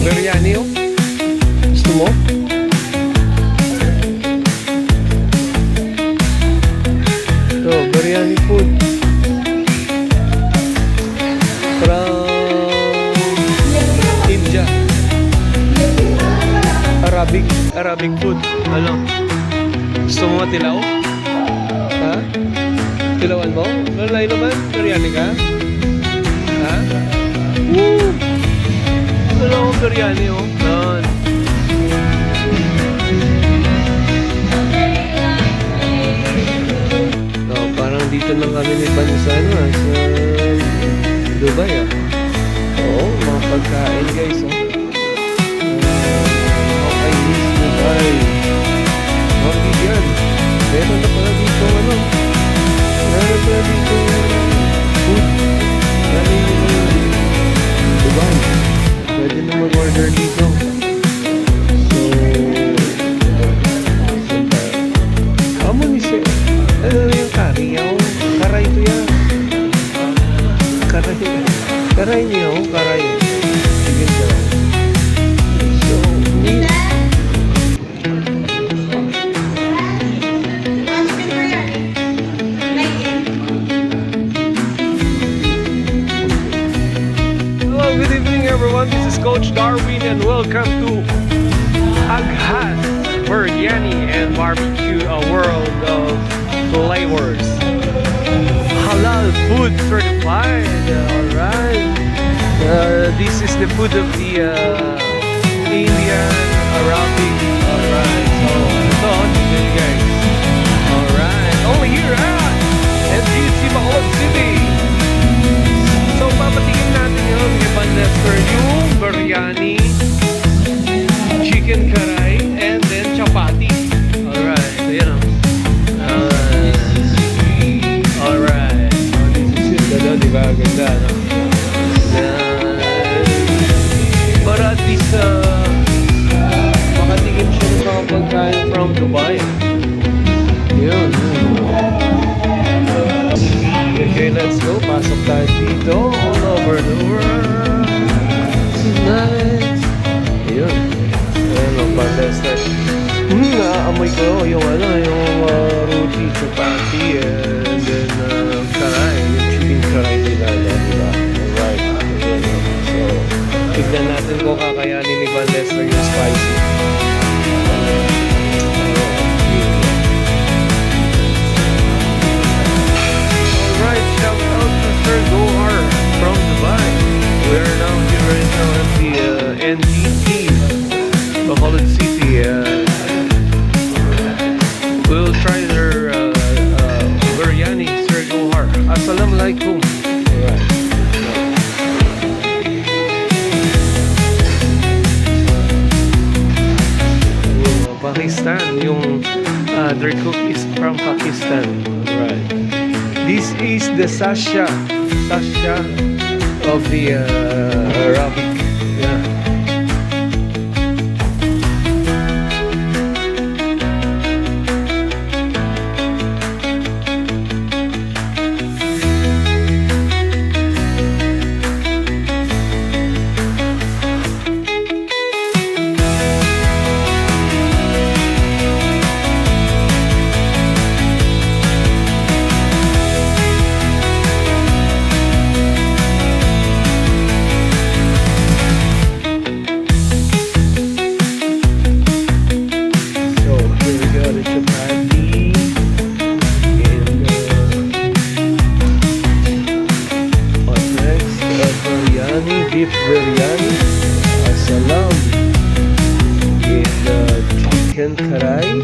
Biryani oh. Gusto mo? Ito, biryani food. From India. Arabic food. Ano? Gusto mo matilaw? Ha? Tilawan mo? Lalay naman? Biryani ka? Ha? Woo! Wala akong biryani oh. Yan. So, parang dito lang kami ni Ban sa ano sa Dubai ah. Oo, mga pagkain guys oh. Okay, miss Dubai. Okay yan. Meron na pala dito ano. Meron pala dito food. Lalo yung Dubai. Pwede na mag-order dito. So, amo ni siya. Ano yung curry? Karay ito yan. Karay niya oh. Karay. Sige ka. So, good evening everyone, this is Coach Darwin and welcome to Aghas Biryani and Barbecue, a world of flavors. Halal food certified, alright. This is the food of the Indian, Arabic, alright. So, ito, tignan guys. Alright, only here at NGC Bacolod City. So, papatingin natin yun. Iban Lester yung biryani, chicken karay, and then chapati. Alright, so yan o. Alright. So, this is it. Ano, diba? Ganda, no? But at least, baka Basta naaamoy ko yung roti, chapati, and then karay, yung chicken karay nila, diba? Alright, ayan, so tignan natin kung kakayanin ni Van Lester yung spicy. Alright, shout out to Sir Gohar from Dubai. We are now here right now at the NTT Bacolod City. We'll try their biryani, Sir Gohar. Assalamualaikum. Alright. Pakistan, yung their cook is from Pakistan. Alright. This is the Sasha of the Arabic. Yeah. Beef biryani, asalam, with chicken karay,